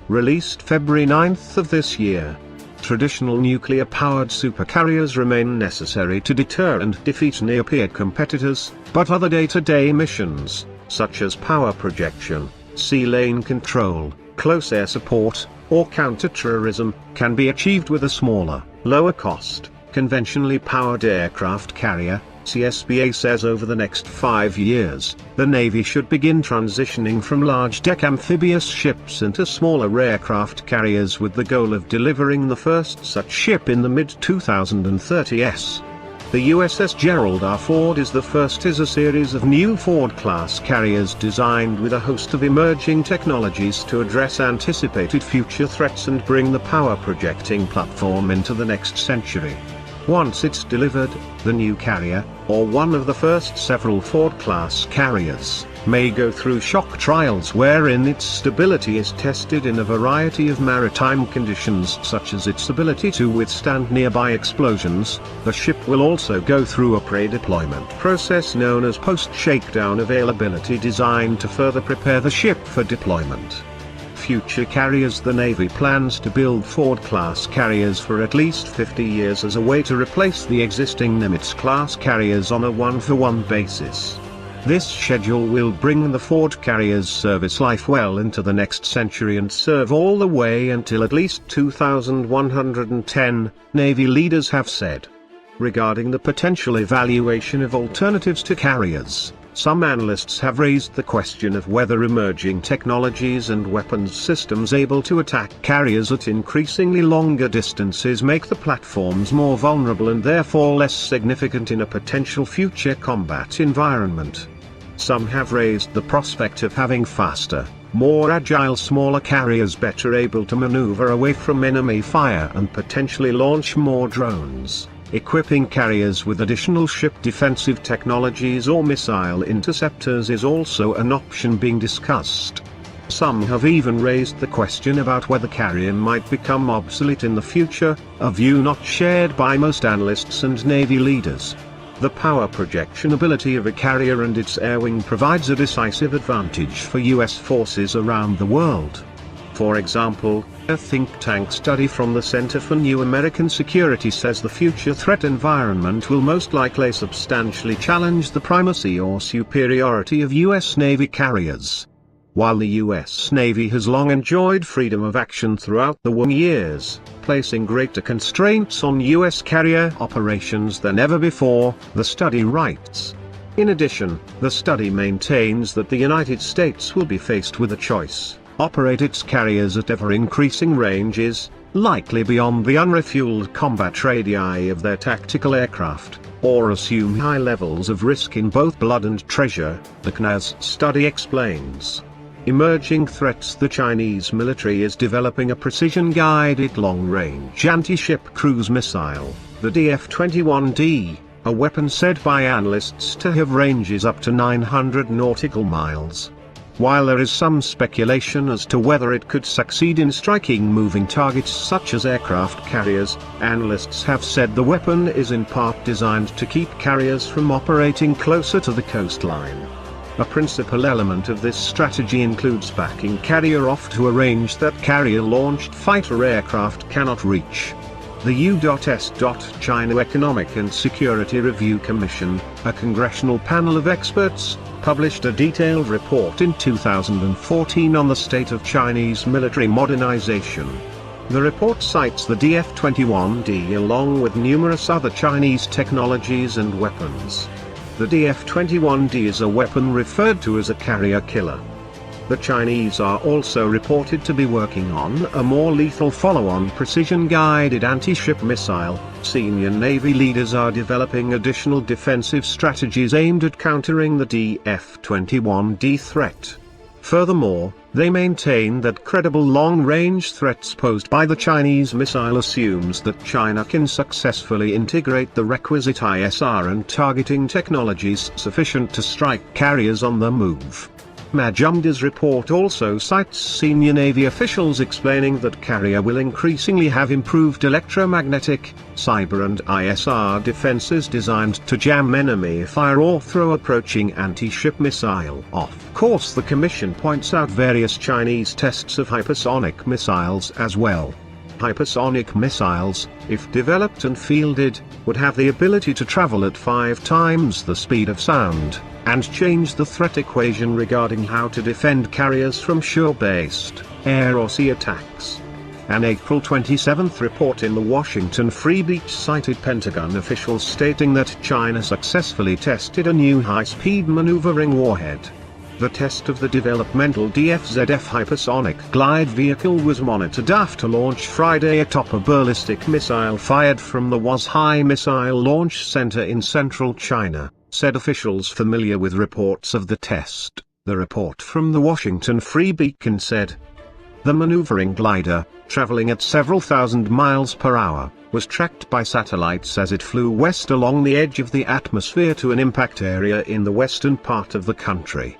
released February 9th of this year. Traditional nuclear-powered supercarriers remain necessary to deter and defeat near-peer competitors, but other day-to-day missions, such as power projection, sea lane control, close air support, or counter-terrorism, can be achieved with a smaller, lower-cost, conventionally powered aircraft carrier. CSBA says over the next 5 years, the Navy should begin transitioning from large-deck amphibious ships into smaller aircraft carriers with the goal of delivering the first such ship in the mid-2030s. The USS Gerald R. Ford is the first in a series of new Ford-class carriers designed with a host of emerging technologies to address anticipated future threats and bring the power projecting platform into the next century. Once it's delivered, the new carrier, or one of the first several Ford-class carriers, may go through shock trials wherein its stability is tested in a variety of maritime conditions such as its ability to withstand nearby explosions. The ship will also go through a pre-deployment process known as post-shakedown availability designed to further prepare the ship for deployment. Future carriers. The Navy plans to build Ford-class carriers for at least 50 years as a way to replace the existing Nimitz-class carriers on a one-for-one basis. This schedule will bring the Ford carrier's service life well into the next century and serve all the way until at least 2110, Navy leaders have said. Regarding the potential evaluation of alternatives to carriers, some analysts have raised the question of whether emerging technologies and weapons systems able to attack carriers at increasingly longer distances make the platforms more vulnerable and therefore less significant in a potential future combat environment. Some have raised the prospect of having faster, more agile smaller carriers better able to maneuver away from enemy fire and potentially launch more drones. Equipping carriers with additional ship defensive technologies or missile interceptors is also an option being discussed. Some have even raised the question about whether carrier might become obsolete in the future, a view not shared by most analysts and Navy leaders. The power projection ability of a carrier and its air wing provides a decisive advantage for U.S. forces around the world. For example, a think tank study from the Center for New American Security says the future threat environment will most likely substantially challenge the primacy or superiority of U.S. Navy carriers. While the U.S. Navy has long enjoyed freedom of action throughout the war years, placing greater constraints on U.S. carrier operations than ever before, the study writes. In addition, the study maintains that the United States will be faced with a choice: operate its carriers at ever-increasing ranges, likely beyond the unrefueled combat radii of their tactical aircraft, or assume high levels of risk in both blood and treasure, the CNAS study explains. Emerging threats. The Chinese military is developing a precision-guided long-range anti-ship cruise missile, the DF-21D, a weapon said by analysts to have ranges up to 900 nautical miles. While there is some speculation as to whether it could succeed in striking moving targets such as aircraft carriers, analysts have said the weapon is in part designed to keep carriers from operating closer to the coastline. A principal element of this strategy includes backing carrier off to a range that carrier-launched fighter aircraft cannot reach. The U.S. China Economic and Security Review Commission, a congressional panel of experts, published a detailed report in 2014 on the state of Chinese military modernization. The report cites the DF-21D along with numerous other Chinese technologies and weapons. The DF-21D is a weapon referred to as a carrier killer. The Chinese are also reported to be working on a more lethal follow-on precision-guided anti-ship missile. Senior Navy leaders are developing additional defensive strategies aimed at countering the DF-21D threat. Furthermore, they maintain that credible long-range threats posed by the Chinese missile assumes that China can successfully integrate the requisite ISR and targeting technologies sufficient to strike carriers on the move. Majumder's report also cites senior Navy officials explaining that carrier will increasingly have improved electromagnetic, cyber and ISR defenses designed to jam enemy fire or throw approaching anti-ship missile. Of course, the commission points out various Chinese tests of hypersonic missiles as well. Hypersonic missiles, if developed and fielded, would have the ability to travel at 5 times the speed of sound, and change the threat equation regarding how to defend carriers from shore-based, air or sea attacks. An April 27 report in the Washington Free Beach cited Pentagon officials stating that China successfully tested a new high-speed maneuvering warhead. The test of the developmental DFZF hypersonic glide vehicle was monitored after launch Friday atop a ballistic missile fired from the Huaihai Missile Launch Center in central China, said officials familiar with reports of the test. The report from the Washington Free Beacon said, the maneuvering glider, traveling at several thousand miles per hour, was tracked by satellites as it flew west along the edge of the atmosphere to an impact area in the western part of the country.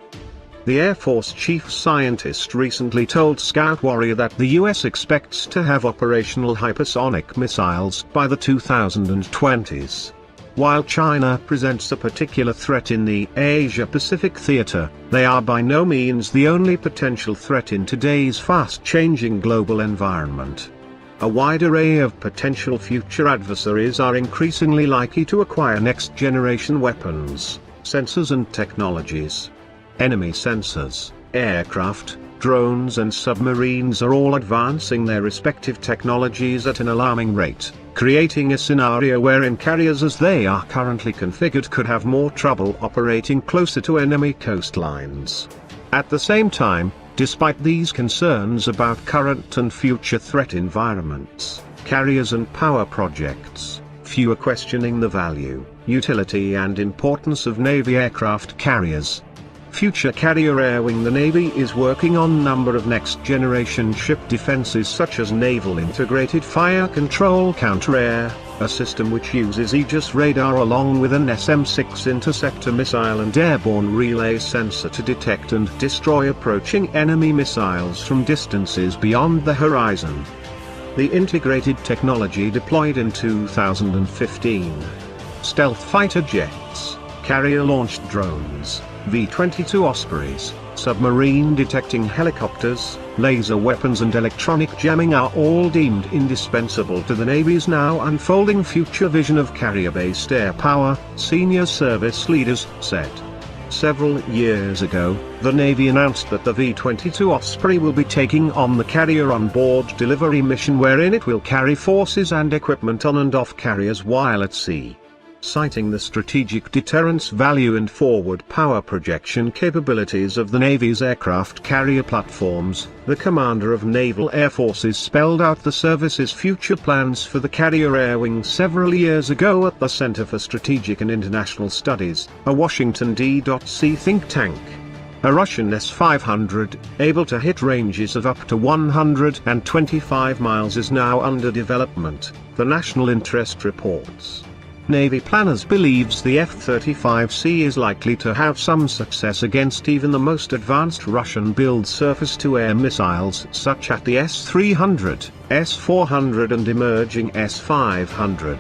The Air Force chief scientist recently told Scout Warrior that the U.S. expects to have operational hypersonic missiles by the 2020s. While China presents a particular threat in the Asia-Pacific theater, they are by no means the only potential threat in today's fast-changing global environment. A wide array of potential future adversaries are increasingly likely to acquire next-generation weapons, sensors and technologies. Enemy sensors, aircraft, drones and submarines are all advancing their respective technologies at an alarming rate, creating a scenario wherein carriers as they are currently configured could have more trouble operating closer to enemy coastlines. At the same time, despite these concerns about current and future threat environments, carriers and power projects, few are questioning the value, utility and importance of Navy aircraft carriers. Future Carrier Air Wing. The Navy is working on a number of next-generation ship defenses such as Naval Integrated Fire Control Counter-Air, a system which uses Aegis radar along with an SM-6 interceptor missile and airborne relay sensor to detect and destroy approaching enemy missiles from distances beyond the horizon. The integrated technology deployed in 2015. Stealth fighter jets, carrier-launched drones, V-22 Ospreys, submarine detecting helicopters, laser weapons and electronic jamming are all deemed indispensable to the Navy's now unfolding future vision of carrier-based air power, senior service leaders said. Several years ago, the Navy announced that the V-22 Osprey will be taking on the Carrier On-Board Delivery mission wherein it will carry forces and equipment on and off carriers while at sea. Citing the strategic deterrence value and forward power projection capabilities of the Navy's aircraft carrier platforms, the Commander of Naval Air Forces spelled out the service's future plans for the Carrier Air Wing several years ago at the Center for Strategic and International Studies, a Washington D.C. think tank. A Russian S-500, able to hit ranges of up to 125 miles is now under development, the National Interest reports. Navy Planners believes the F-35C is likely to have some success against even the most advanced Russian-built surface-to-air missiles such as the S-300, S-400 and emerging S-500.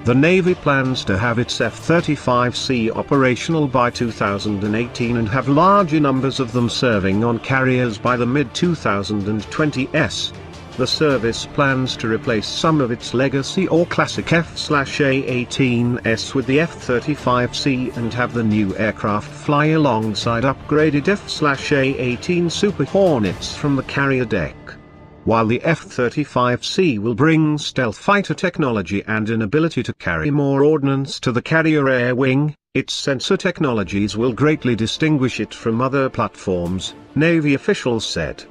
The Navy plans to have its F-35C operational by 2018 and have larger numbers of them serving on carriers by the mid-2020s. The service plans to replace some of its legacy or classic F/A-18s with the F-35C and have the new aircraft fly alongside upgraded F/A-18 Super Hornets from the carrier deck. While the F-35C will bring stealth fighter technology and an ability to carry more ordnance to the Carrier Air Wing, its sensor technologies will greatly distinguish it from other platforms, Navy officials said.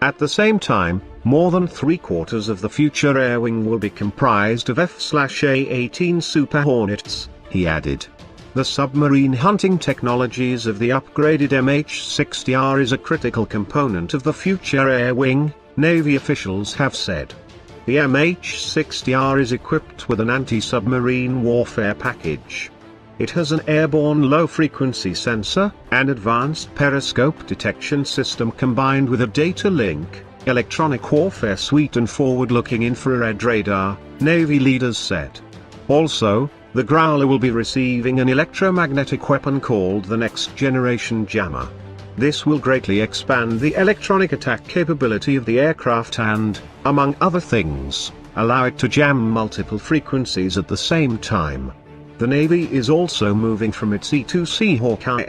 At the same time, more than 3/4 of the future Air Wing will be comprised of F/A-18 Super Hornets, he added. The submarine hunting technologies of the upgraded MH-60R is a critical component of the future Air Wing, Navy officials have said. The MH-60R is equipped with an anti-submarine warfare package. It has an airborne low-frequency sensor, an advanced periscope detection system combined with a data link, electronic warfare suite and forward-looking infrared radar, Navy leaders said. Also, the Growler will be receiving an electromagnetic weapon called the Next Generation Jammer. This will greatly expand the electronic attack capability of the aircraft and, among other things, allow it to jam multiple frequencies at the same time. The Navy is also moving from its E-2C Hawkeye